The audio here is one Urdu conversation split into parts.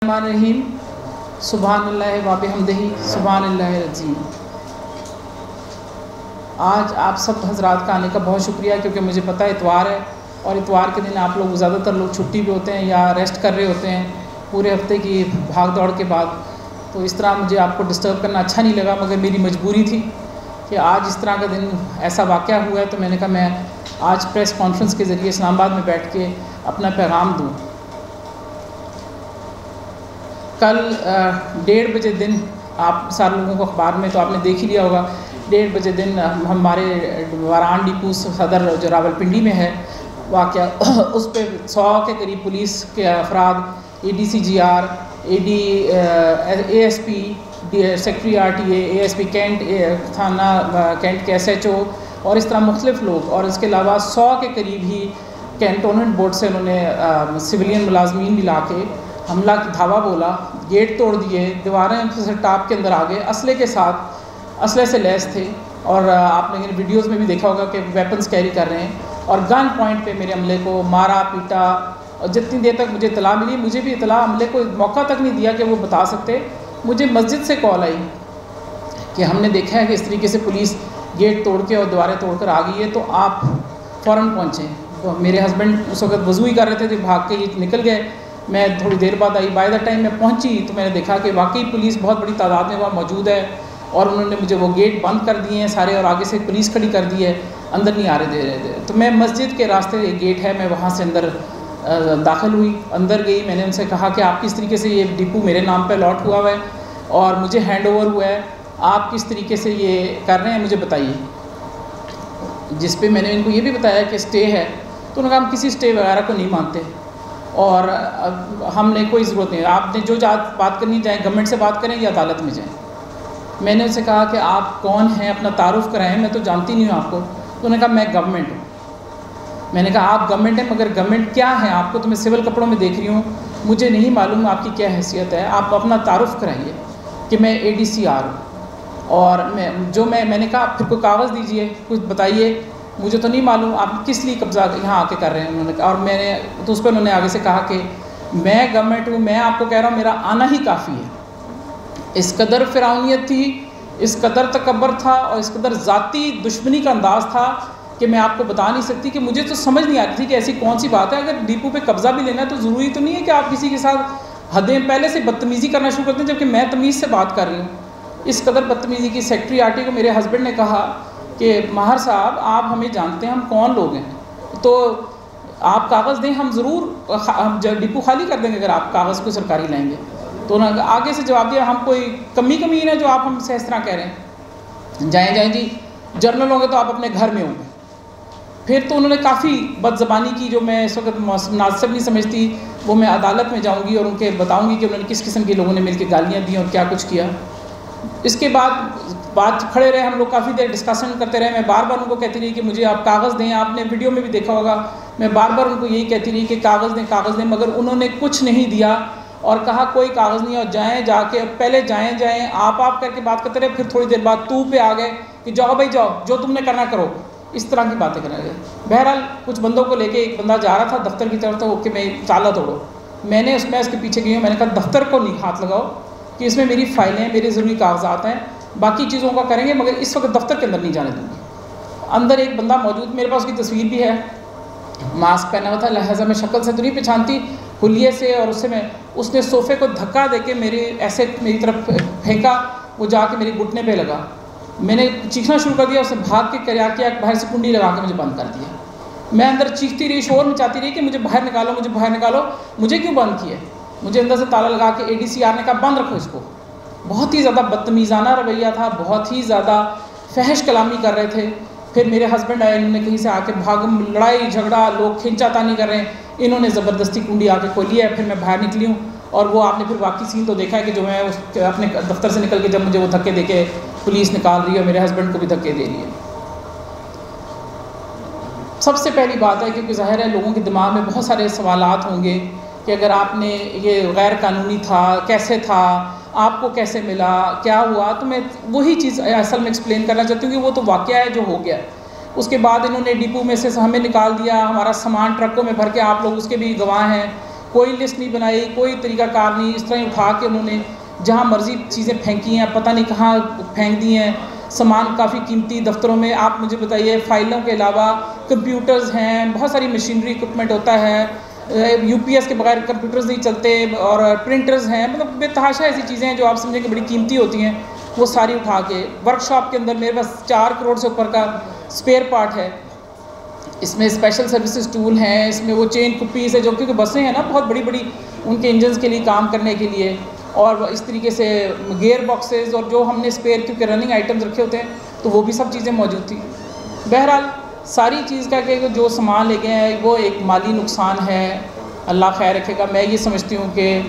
الرحمن الرحیم سبحان اللہ و بحمدہ سبحان اللہ العظیم۔ آج آپ سب حضرات کا آنے کا بہت شکریہ، کیونکہ مجھے پتہ ہے اتوار ہے اور اتوار کے دن آپ لوگ زیادہ تر لوگ چھٹی پہ ہوتے ہیں یا ریسٹ کر رہے ہوتے ہیں پورے ہفتے کی بھاگ دوڑ کے بعد، تو اس طرح مجھے آپ کو ڈسٹرب کرنا اچھا نہیں لگا، مگر میری مجبوری تھی کہ آج اس طرح کا دن ایسا واقعہ ہوا ہے، تو میں نے کہا میں آج پریس کانفرنس کے ذریعے اسلام آباد میں بیٹھ کے اپنا پیغام دوں۔ کل 1:30 بجے دن آپ سارے لوگوں کو اخبار میں تو آپ نے دیکھ ہی لیا ہوگا، 1:30 بجے دن ہمارے واران ڈپو صدر جو راولپنڈی میں ہے واقعہ، اس پہ 100 کے قریب پولیس کے افراد، ADCGR، ASP، secretary RTA، ASP Cantt, تھانہ کینٹ کے SHO اور اس طرح مختلف لوگ، اور اس کے علاوہ 100 کے قریب ہی کینٹونمنٹ بورڈ سے انہوں نے سویلین ملازمین ملا کے حملہ کی دھاوا بولا، گیٹ توڑ دیے، دیواریں سے ٹاپ کے اندر آ گئے، اسلحے سے لیس تھے، اور آپ نے ویڈیوز میں بھی دیکھا ہوگا کہ ویپنز کیری کر رہے ہیں، اور گن پوائنٹ پہ میرے عملے کو مارا پیٹا، اور جتنی دیر تک مجھے اطلاع ملی، مجھے بھی اطلاع عملے کو موقع تک نہیں دیا کہ وہ بتا سکتے، مجھے مسجد سے کال آئی کہ ہم نے دیکھا ہے کہ اس طریقے سے پولیس گیٹ توڑ کے اور دیواریں توڑ کر آ گئی ہے، تو آپ فوراً پہنچیں۔ میرے ہسبینڈ اس وقت وضو ہی کر رہے تھے، بھاگ کے یہ نکل گئے، میں تھوڑی دیر بعد آئی، بائی دا ٹائم میں پہنچی تو میں نے دیکھا کہ واقعی پولیس بہت بڑی تعداد میں وہاں موجود ہے، اور انہوں نے مجھے وہ گیٹ بند کر دیے ہیں سارے، اور آگے سے پولیس کھڑی کر دی ہے، اندر نہیں آ رہے دے رہے تھے۔ تو میں مسجد کے راستے ایک گیٹ ہے، میں وہاں سے اندر داخل ہوئی، اندر گئی، میں نے ان سے کہا کہ آپ کس طریقے سے یہ ڈپو میرے نام پہ الاٹ ہوا ہے اور مجھے ہینڈ اوور ہوا ہے، آپ کس طریقے سے یہ کر رہے ہیں مجھے بتائیے۔ جس پہ میں نے ان کو یہ بھی بتایا کہ اسٹے ہے، تو انہوں نے کہا ہم کسی اسٹے وغیرہ کو نہیں مانتے، اور ہم نے کوئی ضرورت نہیں ہے، آپ نے جو بات کرنی چاہیں گورنمنٹ سے بات کریں یا عدالت میں جائیں۔ میں نے ان سے کہا کہ آپ کون ہیں، اپنا تعارف کرائیں، میں تو جانتی نہیں ہوں آپ کو۔ تو انہوں نے کہا میں گورنمنٹ ہوں۔ میں نے کہا آپ گورنمنٹ ہیں، مگر گورنمنٹ کیا ہے آپ کو، تو میں سول کپڑوں میں دیکھ رہی ہوں، مجھے نہیں معلوم آپ کی کیا حیثیت ہے، آپ اپنا تعارف کرائیے کہ میں ADCR ہوں، اور میں نے کہا پھر کوئی کاغذ دیجئے، کچھ بتائیے، مجھے تو نہیں معلوم آپ کس لیے قبضہ یہاں آ کے کر رہے ہیں۔ انہوں نے کہا، اور میں نے تو اس پہ انہوں نے آگے سے کہا کہ میں گورنمنٹ ہوں، میں آپ کو کہہ رہا ہوں میرا آنا ہی کافی ہے۔ اس قدر فرعونیت تھی، اس قدر تکبر تھا، اور اس قدر ذاتی دشمنی کا انداز تھا کہ میں آپ کو بتا نہیں سکتی، کہ مجھے تو سمجھ نہیں آتی تھی کہ ایسی کون سی بات ہے، اگر ڈپو پہ قبضہ بھی لینا ہے تو ضروری تو نہیں ہے کہ آپ کسی کے ساتھ حدیں پہلے سے بدتمیزی کرنا شروع کرتے ہیں، جبکہ میں تمیز سے بات کر رہی ہوں۔ اس قدر بدتمیزی کی سیکٹری RTA کو میرے ہسبینڈ نے کہا کہ ماہر صاحب آپ ہمیں جانتے ہیں، ہم کون لوگ ہیں، تو آپ کاغذ دیں، ہم ضرور ڈپو خالی کر دیں گے اگر آپ کاغذ کو سرکاری لائیں گے۔ تو انہوں نے آگے سے جواب دیا ہم کوئی کمی ہے جو آپ ہم سے اس طرح کہہ رہے ہیں، جائیں جی، جرنل ہوں گے تو آپ اپنے گھر میں ہوں گے۔ پھر تو انہوں نے کافی بد زبانی کی، جو میں اس وقت مناسب نہیں سمجھتی، وہ میں عدالت میں جاؤں گی اور ان کے بتاؤں گی کہ انہوں نے کس قسم کے لوگوں نے مل کے گالیاں دی اور کیا کچھ کیا۔ اس کے بعد بات کھڑے رہے ہم لوگ، کافی دیر ڈسکشن کرتے رہے، میں بار بار ان کو کہتی رہی کہ مجھے آپ کاغذ دیں، آپ نے ویڈیو میں بھی دیکھا ہوگا، میں بار بار ان کو یہی کہتی رہی کہ کاغذ دیں، مگر انہوں نے کچھ نہیں دیا اور کہا کوئی کاغذ نہیں، اور جا کے پہلے جائیں آپ کر کے بات کرتے رہے، پھر تھوڑی دیر بعد تو پہ آ گئے کہ جاؤ بھائی جاؤ، جو تم نے کرنا کرو، اس طرح کی باتیں کرنے لگے۔ بہرحال کچھ بندوں کو لے کے ایک بندہ جا رہا تھا دفتر کی طرف، تو کہ میں تالا توڑو، میں اس کے پیچھے گئی ہوں، میں نے کہا دفتر کو نہیں ہاتھ لگاؤ، کہ اس میں میری فائلیں، میری ضروری کاغذات ہیں، باقی چیزوں کا کریں گے مگر اس وقت دفتر کے اندر نہیں جانے دوں گی۔ اندر ایک بندہ موجود، میرے پاس اس کی تصویر بھی ہے، ماسک پہنا ہوا تھا، لہٰذا میں شکل سے تو نہیں پہچانتی، حلیے سے، اور اس نے صوفے کو دھکا دے کے میری طرف پھینکا، وہ جا کے میری گھٹنے پہ لگا، میں نے چیخنا شروع کر دیا، اسے بھاگ کے کیا باہر سے کنڈی لگا کے مجھے بند کر دیا۔ میں اندر چیختی رہی، شور مچاتی رہی کہ مجھے باہر نکالو، مجھے کیوں بند کیا؟ مجھے اندر سے تالا لگا کے ADCR نے کہا بند رکھو اس کو۔ بہت ہی زیادہ بدتمیزانہ رویہ تھا، بہت ہی زیادہ فحش کلامی کر رہے تھے۔ پھر میرے ہسبینڈ آئے، انہوں نے کہیں سے آ کے لڑائی جھگڑا، لوگ کھینچا تانی کر رہے ہیں، انہوں نے زبردستی کنڈی آ کے کھولی ہے، پھر میں باہر نکلی ہوں، اور وہ آپ نے پھر واقعی سین تو دیکھا ہے کہ جو میں اپنے دفتر سے نکل کے جب مجھے وہ دھکے دے کے پولیس نکال رہی ہے، اور میرے ہسبینڈ کو بھی دھکے دے رہی ہے۔ سب سے پہلی بات ہے کہ ظاہر ہے لوگوں کے دماغ میں بہت سارے سوالات ہوں گے کہ اگر آپ نے یہ غیر قانونی تھا، کیسے تھا، آپ کو کیسے ملا، کیا ہوا، تو میں وہی چیز اصل میں ایکسپلین کرنا چاہتی ہوں کہ وہ تو واقعہ ہے جو ہو گیا۔ اس کے بعد انہوں نے ڈپو میں سے ہمیں نکال دیا، ہمارا سامان ٹرکوں میں بھر کے، آپ لوگ اس کے بھی گواہ ہیں، کوئی لسٹ نہیں بنائی, کوئی طریقہ کار نہیں, اس طرح اٹھا کے انہوں نے جہاں مرضی چیزیں پھینکی ہیں, پتہ نہیں کہاں پھینک دی ہیں. سامان کافی قیمتی دفتروں میں, آپ مجھے بتائیے فائلوں کے علاوہ کمپیوٹرز ہیں, بہت ساری مشینری اکوپمنٹ ہوتا ہے, یو پی ایس کے بغیر کمپیوٹرز نہیں چلتے, اور پرنٹرز ہیں, مطلب بے تحاشا ایسی چیزیں ہیں جو آپ سمجھیں کہ بڑی قیمتی ہوتی ہیں, وہ ساری اٹھا کے ورک شاپ کے اندر میرے پاس 4 کروڑ سے اوپر کا اسپیئر پارٹ ہے. اس میں اسپیشل سروسز ٹول ہیں, اس میں وہ چین کپیز ہے جو کیونکہ بسیں ہیں نا بہت بڑی بڑی ان کے انجنز کے لیے کام کرنے کے لیے, اور اس طریقے سے گیئر باکسز اور جو ہم نے اسپیئر کیونکہ رننگ آئٹمز رکھے ہوتے ہیں تو وہ بھی سب چیزیں موجود تھیں. بہرحال ساری چیز کا کہ جو سامان لے گئے ہیں وہ ایک مالی نقصان ہے, اللہ خیر رکھے گا. میں یہ سمجھتی ہوں کہ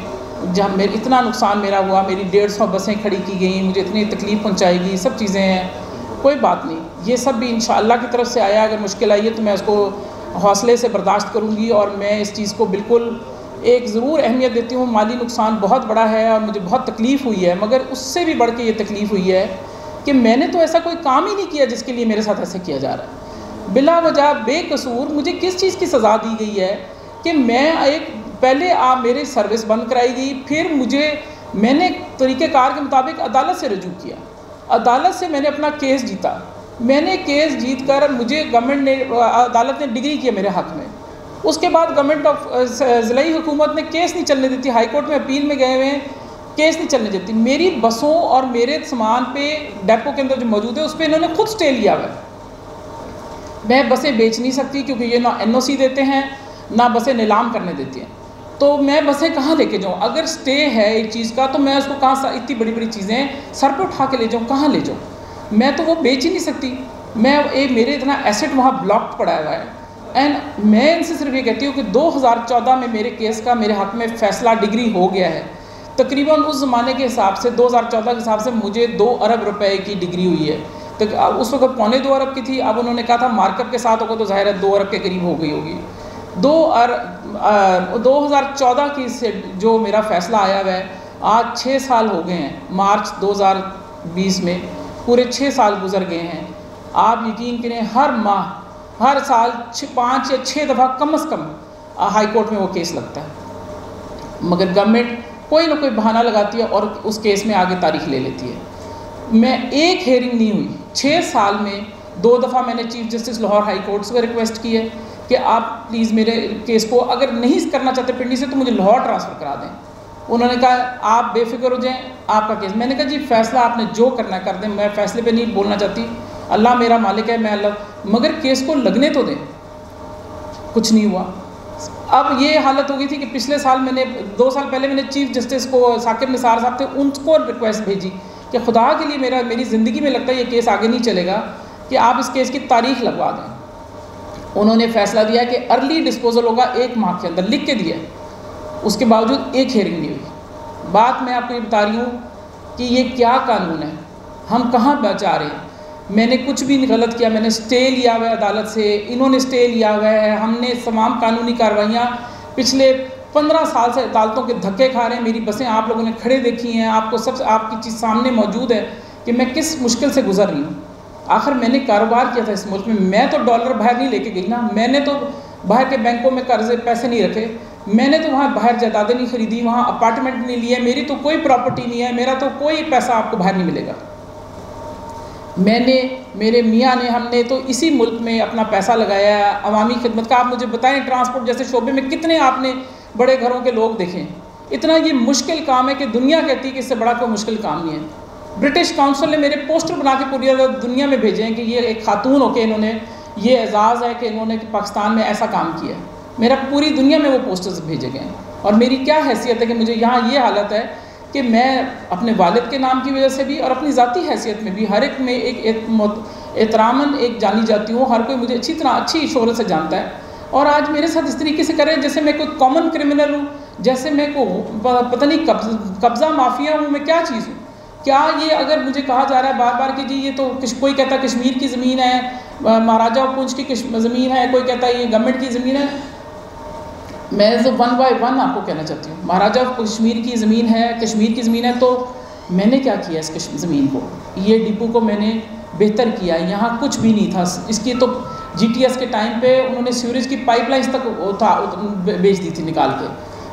جب اتنا نقصان میرا ہوا, میری 150 بسیں کھڑی کی گئیں, مجھے اتنی تکلیف پہنچائی گئی, سب چیزیں ہیں, کوئی بات نہیں, یہ سب بھی انشاءاللہ کی طرف سے آیا. اگر مشکل آئی ہے تو میں اس کو حوصلے سے برداشت کروں گی, اور میں اس چیز کو بالکل ایک ضرور اہمیت دیتی ہوں. مالی نقصان بہت بڑا ہے اور مجھے بہت تکلیف ہوئی ہے, مگر اس سے بھی بڑھ کے یہ تکلیف ہوئی ہے کہ میں نے تو ایسا کوئی کام ہی نہیں کیا جس کے لیے میرے ساتھ ایسے کیا جا رہا ہے. بلا وجہ بے قصور مجھے کس چیز کی سزا دی گئی ہے کہ میں پہلے آپ میری سروس بند کرائی گئی, پھر میں نے طریقہ کار کے مطابق عدالت سے رجوع کیا, عدالت سے میں نے اپنا کیس جیتا, میں نے کیس جیت کر مجھے عدالت نے ڈگری کیا میرے حق میں. اس کے بعد گورنمنٹ آف ضلعی حکومت نے کیس نہیں چلنے دیتی, ہائی کورٹ میں اپیل میں گئے ہوئے ہیں, کیس نہیں چلنے دیتی. میری بسوں اور میرے سامان پہ ڈیپو کے اندر جو موجود ہے اس پہ انہوں نے خود سٹے لیا ہوا ہے. میں بسیں بیچ نہیں سکتی کیونکہ یہ نہ NOC دیتے ہیں نہ بسیں نیلام کرنے دیتے ہیں, تو میں بسیں کہاں لے کے جاؤں؟ اگر سٹے ہے ایک چیز کا تو میں اس کو کہاں اتنی بڑی بڑی چیزیں سر پہ اٹھا کے لے جاؤں, کہاں لے جاؤں؟ میں تو وہ بیچ ہی نہیں سکتی. میرے اتنا ایسٹ وہاں بلاک پڑا ہوا ہے. اینڈ میں ان سے صرف یہ کہتی ہوں کہ 2014 میں میرے کیس کا میرے حق میں فیصلہ ڈگری ہو گیا ہے. تقریباً اس زمانے کے حساب سے 2014 کے حساب سے مجھے 2 ارب روپے کی ڈگری ہوئی ہے. تو اس وقت 2.25 ارب کی تھی, اب انہوں نے کہا تھا مارک اپ کے ساتھ ہوگا تو ظاہر ہے 2 ارب کے قریب ہو گئی ہوگی. 2014 کی سے جو میرا فیصلہ آیا ہوا ہے, آج 6 سال ہو گئے ہیں. مارچ 2020 میں پورے 6 سال گزر گئے ہیں. آپ یقین کریں ہر ماہ ہر سال 5 یا 6 دفعہ کم از کم ہائی کورٹ میں وہ کیس لگتا ہے, مگر گورنمنٹ کوئی نہ کوئی بہانہ لگاتی ہے اور اس کیس میں آگے تاریخ لے لیتی ہے. میں ایک ہیئرنگ نہیں ہوئی 6 سال میں. 2 دفعہ میں نے chief justice Lahore high court سے ریکویسٹ کی ہے کہ آپ پلیز میرے کیس کو اگر نہیں کرنا چاہتے پنڈی سے تو مجھے لاہور ٹرانسفر کرا دیں. انہوں نے کہا آپ بے فکر ہو جائیں, آپ کا کیس. میں نے کہا جی فیصلہ آپ نے جو کرنا کر دیں, میں فیصلے پہ نہیں بولنا چاہتی, اللہ میرا مالک ہے, میں مگر کیس کو لگنے تو دیں. کچھ نہیں ہوا. اب یہ حالت ہو گئی تھی کہ پچھلے سال میں نے 2 سال پہلے میں نے چیف جسٹس کو ثاقب نثار صاحب تھے ان کو ریکویسٹ بھیجی کہ خدا کے لیے میری زندگی میں لگتا ہے یہ کیس آگے نہیں چلے گا, کہ آپ اس کیس کی تاریخ لگوا دیں. انہوں نے فیصلہ دیا کہ ارلی ڈسپوزل ہوگا 1 ماہ کے اندر, لکھ کے دیا. اس کے باوجود ایک ہیئرنگ نہیں ہوئی. بات میں آپ کو یہ بتا رہی ہوں کہ یہ کیا قانون ہے, ہم کہاں جا رہے ہیں. میں نے کچھ بھی غلط کیا, میں نے سٹے لیا ہوا ہے عدالت سے, انہوں نے سٹے لیا ہوا ہے. ہم نے تمام قانونی کارروائیاں پچھلے 15 سال سے عدالتوں کے دھکے کھا رہے ہیں. میری بسیں آپ لوگوں نے کھڑے دیکھی ہیں, آپ کو آپ کی چیز سامنے موجود ہے کہ میں کس مشکل سے گزر رہی ہوں. آخر میں نے کاروبار کیا تھا اس ملک میں تو ڈالر باہر نہیں لے کے گئی نا, میں نے تو باہر کے بینکوں میں قرضے پیسے نہیں رکھے, میں نے تو وہاں باہر جائیدادیں نہیں خریدی, وہاں اپارٹمنٹ نہیں لیے, میری تو کوئی پراپرٹی نہیں ہے, میرا تو کوئی پیسہ آپ کو باہر نہیں ملے گا. میں نے میرے میاں نے ہم نے تو اسی ملک میں اپنا پیسہ لگایا ہے عوامی خدمت کا. آپ مجھے بتائیں ٹرانسپورٹ جیسے شعبے میں کتنے آپ نے بڑے گھروں کے لوگ دیکھیں. اتنا یہ مشکل کام ہے کہ دنیا کہتی ہے کہ اس سے بڑا کوئی مشکل کام نہیں ہے. برٹش کاؤنسل نے میرے پوسٹر بنا کے پوری دنیا میں بھیجے ہیں کہ یہ ایک خاتون ہو کے انہوں نے, یہ اعزاز ہے کہ انہوں نے پاکستان میں ایسا کام کیا ہے. میرا پوری دنیا میں وہ پوسٹرز بھیجے گئے ہیں. اور میری کیا حیثیت ہے کہ مجھے یہاں یہ حالت ہے کہ میں اپنے والد کے نام کی وجہ سے بھی اور اپنی ذاتی حیثیت میں بھی ہر ایک میں ایک احتراماً ایک جانی جاتی ہوں. ہر کوئی مجھے اچھی شہرت سے جانتا ہے. اور آج میرے ساتھ اس طریقے سے کریں جیسے میں کوئی کامن کرمنل ہوں, جیسے میں پتہ نہیں قبضہ مافیا ہوں, میں کیا چیز ہوں. کیا یہ اگر مجھے کہا جا رہا ہے بار بار کہ جی یہ تو کوئی کہتا ہے کشمیر کی زمین ہے, مہاراجہ پونچھ کی زمین ہے, کوئی کہتا ہے یہ گورنمنٹ کی زمین ہے. میں 1 بائی 1 آپ کو کہنا چاہتی ہوں, مہاراجہ کشمیر کی زمین ہے, کشمیر کی زمین ہے. تو میں نے کیا کیا اس زمین کو, یہ ڈپو کو میں نے بہتر کیا. یہاں کچھ بھی نہیں تھا. اس کی تو GTS کے ٹائم پہ انہوں نے سیوریج کی پائپ لائنس تک بیچ دی تھی نکال کے.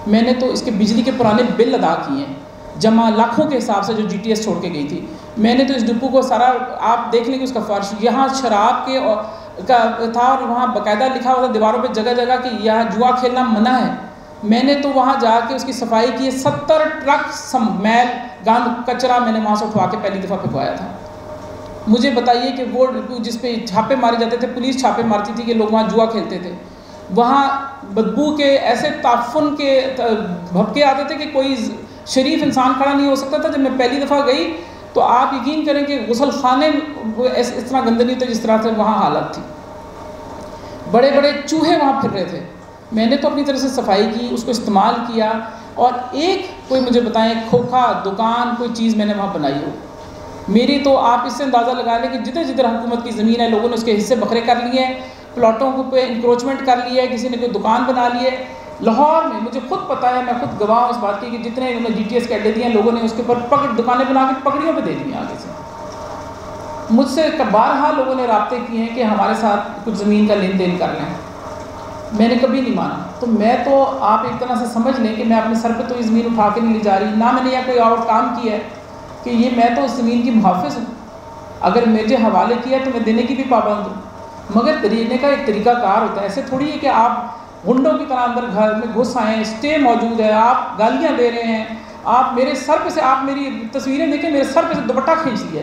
میں نے تو اس کے بجلی کے پرانے بل ادا کیے ہیں جمع لاکھوں کے حساب سے جو جی ٹی ایس چھوڑ کے گئی تھی. میں نے تو اس ڈپو کو سارا آپ دیکھ لیں گے اس کا فرش یہاں شراب کے کا تھا اور وہاں باقاعدہ لکھا ہوا تھا دیواروں پہ جگہ جگہ کہ یہاں جوا کھیلنا منع ہے. میں نے تو وہاں جا کے اس کی صفائی کی 70 ٹرک میل گند کچرا میں نے وہاں سے اٹھوا کے پہلی دفعہ پھینکوایا تھا. مجھے بتائیے کہ وہ جس پہ چھاپے مارے جاتے تھے پولیس چھاپے مارتی تھی کہ لوگ وہاں جوا کھیلتے تھے وہاں بدبو کے ایسے تعفن کے بھبکے آتے تھے کہ کوئی شریف انسان کھڑا نہیں ہو سکتا تھا. جب میں پہلی دفعہ گئی تو آپ یقین کریں کہ غسل خانے اس طرح گندے نہیں تھے جس طرح سے وہاں حالت تھی. بڑے بڑے چوہے وہاں پھر رہے تھے. میں نے تو اپنی طرف سے صفائی کی اس کو استعمال کیا اور ایک کوئی مجھے بتائیں کھوکھا دکان کوئی چیز میں نے وہاں بنائی ہو میری تو آپ اس سے اندازہ لگا لیں کہ جدھر جدھر حکومت کی زمین ہے لوگوں نے اس کے حصے بکھرے کر لیے ہیں پلاٹوں کو پہ انکروچمنٹ کر لیا ہے کسی نے کوئی دکان بنا لی ہے. لاہور میں مجھے خود پتہ ہے میں خود گواہ ہوں اس بات کی کہ جتنے انہوں نے جی ٹی ایس کے اڈے دیے ہیں لوگوں نے اس کے اوپر دکانیں بنا کے پگڑیوں پہ دے دی ہیں آگے سے. مجھ سے بارہا لوگوں نے رابطے کیے ہیں کہ ہمارے ساتھ کچھ زمین کا لین دین کر لیں. میں نے کبھی نہیں مانا. تو میں تو آپ ایک طرح سے سمجھ لیں کہ میں اپنے سر پہ تو یہ زمین اٹھا کے نہیں لے جا رہی نہ میں نے یہ کوئی اور کام کیا ہے کہ یہ میں تو اس زمین کی محافظ ہوں. اگر مجھے حوالے کیا تو میں دینے کی بھی پابند ہوں مگر دینے کا ایک طریقہ کار ہوتا ہے. ایسے تھوڑی ہے کہ آپ گنڈوں کی طرح اندر گھر میں گھس آئیں اسٹے موجود ہے آپ گالیاں دے رہے ہیں آپ میرے سر پہ سے آپ میری تصویریں دیکھیں میرے سر پہ سے دوپٹہ کھینچ لیا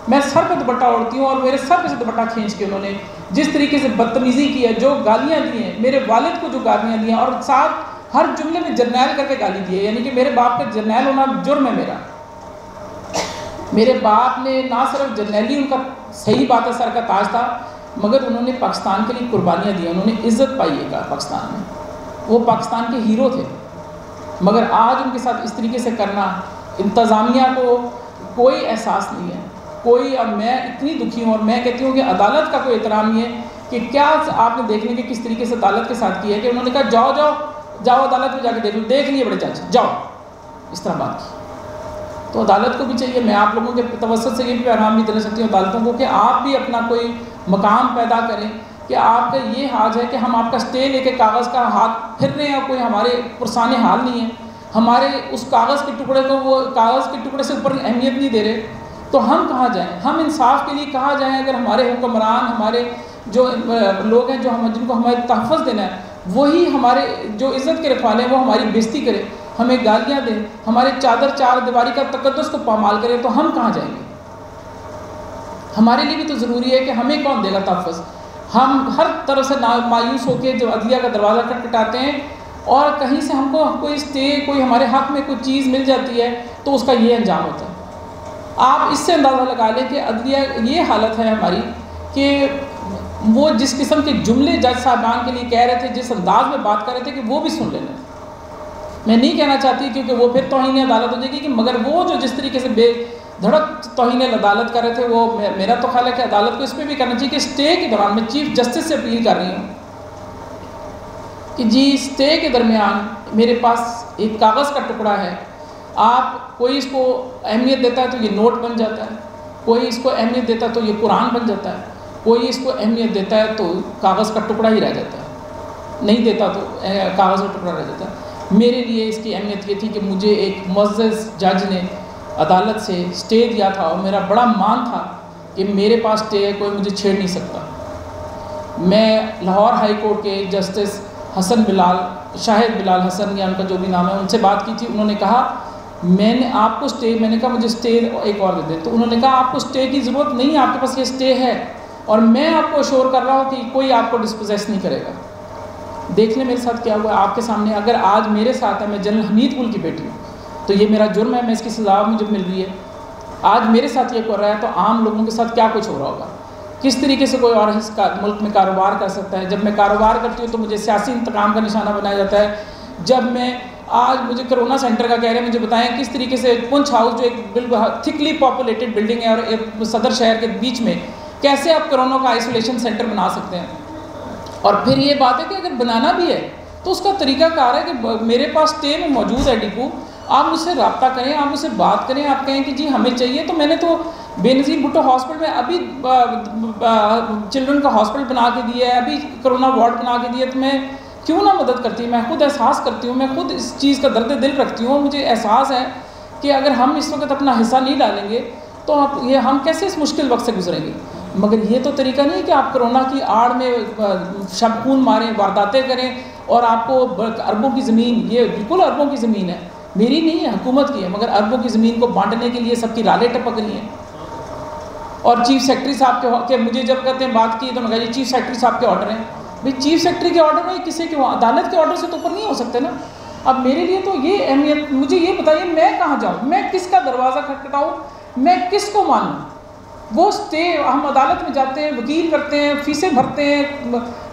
میں سر پہ دوپٹہ اوڑھتی ہوں اور میرے سر پہ سے دوپٹہ کھینچ کے انہوں نے جس طریقے سے بدتمیزی کی ہے جو گالیاں دی ہیں میرے والد کو جو گالیاں دی ہیں اور ساتھ ہر جملے میں جرنیل کر کے گالی دی ہے یعنی کہ میرے باپ کا جرنیل ہونا جرم ہے میرا. میرے باپ نے نہ صرف جرنیلی ان کا صحیح بات ہے سر کا تاج تھا مگر انہوں نے پاکستان کے لیے قربانیاں دی انہوں نے عزت پائی ہے پاکستان میں وہ پاکستان کے ہیرو تھے. مگر آج ان کے ساتھ اس طریقے سے کرنا انتظامیہ کو کوئی احساس نہیں ہے کوئی. اب میں اتنی دکھی ہوں اور میں کہتی ہوں کہ عدالت کا کوئی احترام نہیں ہے کہ کیا آپ نے دیکھنے کے کس طریقے سے عدالت کے ساتھ کیا ہے کہ انہوں نے کہا جاؤ جاؤ جاؤ عدالت میں جا کے دیکھ لیے بڑے جج جاؤ اس طرح بات کی. تو عدالت کو بھی چاہیے میں آپ لوگوں کے توسط سے یہ بھی پیغام بھی دینا چاہتی ہوں عدالتوں کو کہ آپ بھی اپنا کوئی مقام پیدا کریں کہ آپ کا یہ حاج ہے کہ ہم آپ کا اسٹے لے کے کاغذ کا ہاتھ پھر رہے ہیں اور کوئی ہمارے پرسان حال نہیں ہے ہمارے اس کاغذ کے ٹکڑے کو وہ کاغذ کے ٹکڑے سے اوپر اہمیت نہیں دے رہے تو ہم کہاں جائیں ہم انصاف کے لیے کہاں جائیں اگر ہمارے حکمران ہمارے جو لوگ ہیں جو جن کو ہمارے تحفظ دینا ہے وہی ہمارے جو عزت کے رکھوالے ہیں وہ ہماری بےزتی کرے ہمیں گالیاں دیں ہمارے چار دیواری کا تقدس کو پامال کرے تو ہم کہاں جائیں گے. ہمارے لیے بھی تو ضروری ہے کہ ہمیں کون دے گا تحفظ. ہم ہر طرف سے مایوس ہو کے جو عدلیہ کا دروازہ کھٹکھٹاتے ہیں اور کہیں سے ہم کو کوئی اسٹے کوئی ہمارے حق میں کوئی چیز مل جاتی ہے تو اس کا یہ انجام ہوتا ہے. آپ اس سے اندازہ لگا لیں کہ عدلیہ یہ حالت ہے ہماری کہ وہ جس قسم کے جملے جج صاحبان کے لیے کہہ رہے تھے جس انداز میں بات کر رہے تھے کہ وہ بھی سن لینا. میں نہیں کہنا چاہتی کیونکہ وہ پھر توہین عدالت ہو جائے گی کہ مگر وہ جو جس طریقے سے بے دھڑک توہین عدالت کر رہے تھے وہ میرا تو خیال ہے کہ عدالت کو اس پہ بھی کرنا چاہیے کہ اسٹے کے دوران میں چیف جسٹس سے اپیل کر رہی ہوں کہ جی اسٹے کے درمیان میرے پاس ایک کاغذ کا ٹکڑا ہے آپ کوئی اس کو اہمیت دیتا ہے تو یہ نوٹ بن جاتا ہے کوئی اس کو اہمیت دیتا ہے تو یہ قرآن بن جاتا ہے کوئی اس کو اہمیت دیتا ہے تو کاغذ کا ٹکڑا ہی رہ جاتا ہے نہیں دیتا تو کاغذ کا ٹکڑا رہ جاتا ہے. میرے لیے اس کی اہمیت یہ تھی کہ مجھے ایک معزز جج نے عدالت سے اسٹے دیا تھا اور میرا بڑا مان تھا کہ میرے پاس اسٹے ہے کوئی مجھے چھیڑ نہیں سکتا. میں لاہور ہائی کورٹ کے جسٹس حسن بلال شاہد بلال حسن یا ان کا جو بھی نام ہے ان سے بات کی تھی. انہوں نے کہا میں نے آپ کو اسٹے میں نے کہا مجھے اسٹے ایک اور دے دے تو انہوں نے کہا آپ کو اسٹے کی ضرورت نہیں آپ کے پاس یہ اسٹے ہے اور میں آپ کو اشور کر رہا ہوں کہ کوئی آپ کو ڈسپوزیس نہیں کرے گا. دیکھ لیں میرے ساتھ کیا ہوا ہے آپ کے سامنے. اگر آج میرے ساتھ ہے میں جنرل حمید گل کی بیٹی ہوں تو یہ میرا جرم ہے میں اس کی سزا مجھے مل رہی ہے. آج میرے ساتھ یہ کر رہا ہے تو عام لوگوں کے ساتھ کیا کچھ ہو رہا ہوگا کس طریقے سے کوئی اور اس ملک میں کاروبار کر سکتا ہے. جب میں کاروبار کرتی ہوں تو مجھے سیاسی انتقام کا نشانہ بنایا جاتا ہے. جب میں آج مجھے کرونا سینٹر کا کہہ رہے ہیں مجھے بتائیں کس طریقے سے پنچ ہاؤس جو ایک بالکل تھکلی پاپولیٹڈ بلڈنگ ہے اور صدر شہر کے بیچ میں کیسے آپ کرونا کا آئسولیشن سینٹر بنا سکتے ہیں. اور پھر یہ بات ہے کہ اگر بنانا بھی ہے تو اس کا طریقہ کار ہے کہ میرے پاس اسٹے میں موجود ہے ڈپو آپ مجھ سے رابطہ کریں آپ مجھ سے بات کریں آپ کہیں کہ جی ہمیں چاہیے. تو میں نے تو بے نظیر بھٹو ہاسپٹل میں ابھی چلڈرن کا ہاسپٹل بنا کے دیا ہے ابھی کرونا وارڈ بنا کے دیا تو میں کیوں نہ مدد کرتی؟ میں خود احساس کرتی ہوں، میں خود اس چیز کا درد دل رکھتی ہوں. مجھے احساس ہے کہ اگر ہم اس وقت اپنا حصہ نہیں ڈالیں گے تو ہم کیسے اس مشکل وقت سے گزریں گے. مگر یہ تو طریقہ نہیں کہ آپ کرونا کی آڑ میں شب خون ماریں، وارداتیں کریں، اور آپ کو اربوں کی زمین، یہ بالکل اربوں کی زمین ہے، میری نہیں ہے، حکومت کی ہے، مگر اربوں کی زمین کو بانٹنے کے لیے سب کی رالیں ٹپک رہی ہیں. اور چیف سیکرٹری صاحب کے مجھے جب کہتے ہیں بات کی تو میں کہا جی چیف سیکرٹری صاحب کے آرڈر ہیں. بھئی چیف سیکرٹری کے آرڈر میں کسی کے عدالت کے آرڈر سے تو اوپر نہیں ہو سکتے نا. اب میرے لیے تو یہ اہمیت، مجھے یہ بتائیے میں کہاں جاؤں، میں کس کا دروازہ کھٹکھٹاؤں، میں کس کو مانوں. وہ سٹے، ہم عدالت میں جاتے ہیں، وکیل کرتے ہیں، فیسیں بھرتے ہیں،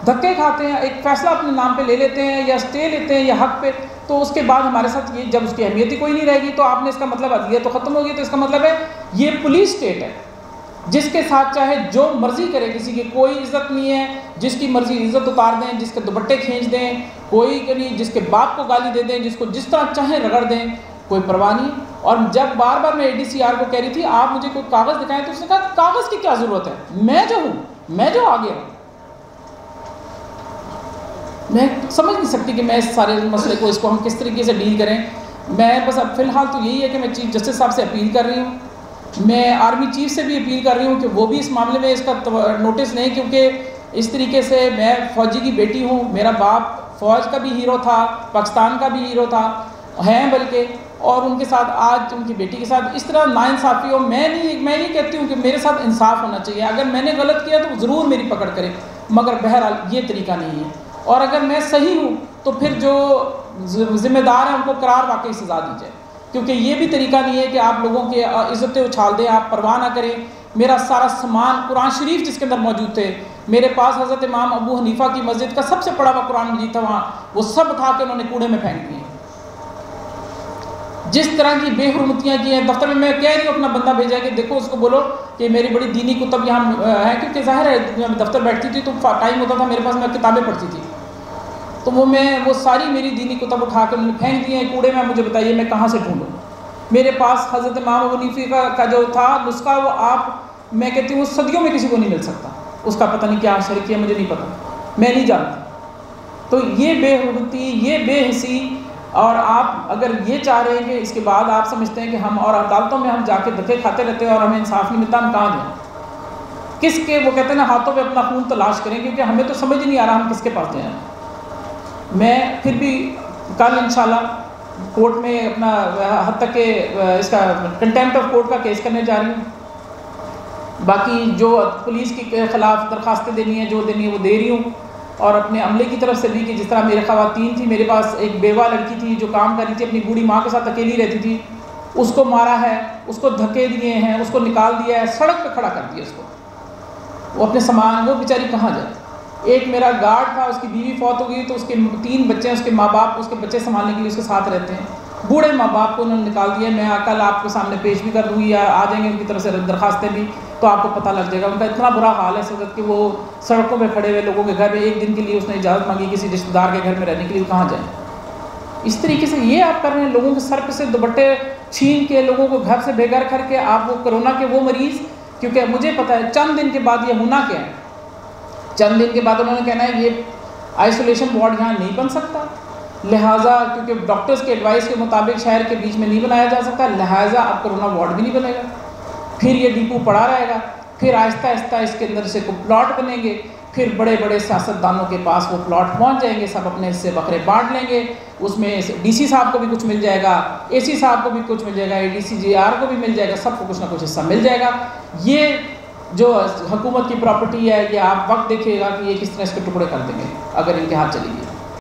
دھکے کھاتے ہیں، ایک فیصلہ اپنے نام پہ لے لیتے ہیں یا سٹے لیتے ہیں یا حق پہ، تو اس کے بعد ہمارے ساتھ یہ جب اس کی اہمیت ہی کوئی نہیں رہے گی تو آپ نے اس کا مطلب عدلیہ تو ختم ہوگی. تو اس کا مطلب ہے یہ پولیس اسٹیٹ ہے جس کے ساتھ چاہے جو مرضی کرے، کسی کی کوئی عزت نہیں ہے، جس کی مرضی عزت اتار دیں، جس کے دوپٹے کھینچ دیں، کوئی نہیں، جس کے باپ کو گالی دے دیں، جس کو جس طرح چاہیں رگڑ دیں، کوئی پرواہ نہیں. اور جب بار بار میں ADCR کو کہہ رہی تھی آپ مجھے کوئی کاغذ دکھائیں، تو اس نے کہا کاغذ کی کیا ضرورت ہے، میں جو ہوں، میں جو آگے ہوں. میں سمجھ نہیں سکتی کہ میں اس سارے مسئلے کو، اس کو ہم کس طریقے سے ڈیل کریں. میں بس اب فی الحال تو یہی ہے کہ میں چیف جسٹس صاحب سے اپیل کر رہی ہوں، میں آرمی چیف سے بھی اپیل کر رہی ہوں کہ وہ بھی اس معاملے میں اس کا نوٹس لیں، کیونکہ اس طریقے سے میں فوجی کی بیٹی ہوں، میرا باپ فوج کا بھی ہیرو تھا، پاکستان کا بھی ہیرو تھا، ہیں بلکہ، اور ان کے ساتھ آج ان کی بیٹی کے ساتھ اس طرح ناانصافی ہو. میں یہ کہتی ہوں کہ میرے ساتھ انصاف ہونا چاہیے. اگر میں نے غلط کیا تو ضرور میری پکڑ کرے، مگر بہرحال یہ طریقہ نہیں ہے. اور اگر میں صحیح ہوں تو پھر جو ذمہ دار ہیں ان کو قرار واقعی سزا دی جائے، کیونکہ یہ بھی طریقہ نہیں ہے کہ آپ لوگوں کی عزتیں اچھال دیں، آپ پرواہ نہ کریں. میرا سارا سامان، قرآن شریف جس کے اندر موجود تھے میرے پاس، حضرت امام ابو حنیفہ کی مسجد کا سب سے پڑا ہوا قرآن مجید تھا وہاں، وہ سب اٹھا کے انہوں نے کوڑے میں پھینک دیے. جس طرح کی بے حرمتیاں کی ہیں دفتر میں کہہ رہی ہوں اپنا بندہ بھیجا کہ دیکھو اس کو بولو کہ میری بڑی دینی کتب یہاں ہیں، کیونکہ ظاہر ہے میں دفتر بیٹھتی تھی تو ٹائم ہوتا تھا میرے پاس، میں کتابیں پڑھتی تھی، تو وہ ساری میری دینی کتب اٹھا کے انہوں نے پھینک دی ہیں کوڑے میں. مجھے بتائیے میں کہاں سے ڈھونڈوں؟ میرے پاس حضرت امام ابو حنیفہ کا جو تھا نسخہ، وہ میں کہتی ہوں صدیوں میں کسی کو نہیں مل سکتا، اس کا پتہ نہیں کیا شرک ہے، مجھے نہیں پتہ، میں نہیں جانتی. تو یہ بے حرمتی، یہ بے حسی، اور آپ اگر یہ چاہ رہے ہیں کہ اس کے بعد آپ سمجھتے ہیں کہ ہم اور عدالتوں میں ہم جا کے دھکے کھاتے رہتے ہیں اور ہمیں انصاف نہیں ملتا، ہم کہاں جائیں؟ کس کے، وہ کہتے ہیں نا ہاتھوں پہ اپنا خون تلاش کریں، کیونکہ ہمیں تو سمجھ نہیں آ رہا ہم کس کے پاس جائیں. میں پھر بھی کل انشاءاللہ کورٹ میں اپنا حد تک کہ اس کا کنٹیمپٹ آف کورٹ کا کیس کرنے جا رہی ہوں. باقی جو پولیس کے خلاف درخواستیں دینی ہیں، جو دینی ہے وہ دے رہی ہوں، اور اپنے عملے کی طرف سے بھی کہ جس طرح میرے خواتین تھی، میرے پاس ایک بیوہ لڑکی تھی جو کام کر رہی تھی، اپنی بوڑھی ماں کے ساتھ اکیلی رہتی تھی، اس کو مارا ہے، اس کو دھکے دیے ہیں، اس کو نکال دیا ہے، سڑک پہ کھڑا کر دیا اس کو. وہ اپنے سامان، وہ بیچاری کہاں جائے؟ ایک میرا گارڈ تھا، اس کی بیوی فوت ہو گئی تو اس کے 3 بچے ہیں، اس کے ماں باپ اس کے بچے سنبھالنے کے لیے اس کے ساتھ رہتے ہیں. بوڑھے ماں باپ کو انہوں نے نکال دیا. میں کل آپ کے سامنے پیش بھی کر دوں گی، یا آ جائیں گے ان کی طرف سے درخواستیں بھی، تو آپ کو پتہ لگ جائے گا. ان کا اتنا برا حال ہے اس وقت کہ وہ سڑکوں پہ کھڑے ہوئے لوگوں کے گھر میں، ایک دن کے لیے اس نے اجازت مانگی کسی رشتہ دار کے گھر میں رہنے کے لیے، کہاں جائیں؟ اس طریقے سے یہ آپ کر رہے ہیں، لوگوں کے سر پہ سے دوپٹے چھین کے، لوگوں کو گھر سے بے گھر کر کے. آپ وہ کرونا کے وہ مریض، کیونکہ مجھے پتہ ہے چند دن کے بعد یہ ہونا کیا ہے، چند دن کے بعد انہوں نے کہنا ہے یہ آئسولیشن وارڈ یہاں نہیں بن سکتا، لہٰذا کیونکہ ڈاکٹرز کے ایڈوائس کے مطابق شہر کے بیچ میں نہیں بنایا جا سکتا، لہٰذا اب کرونا وارڈ بھی نہیں بنے گا. پھر یہ ڈپو پڑا رہے گا، پھر آہستہ آہستہ اس کے اندر سے پلاٹ بنیں گے، پھر بڑے بڑے سیاستدانوں کے پاس وہ پلاٹ پہنچ جائیں گے، سب اپنے حصے بکرے بانٹ لیں گے. اس میں DC صاحب کو بھی کچھ مل جائے گا، AC صاحب کو بھی کچھ مل جائے گا، ADCGR کو بھی مل جائے گا، سب کو کچھ نہ کچھ حصہ مل جائے گا. یہ جو حکومت کی پراپرٹی ہے، یہ آپ وقت دیکھیے گا کہ یہ کس طرح اس کے ٹکڑے کر دیں گے اگر ان کے ہاتھ چلی گئی.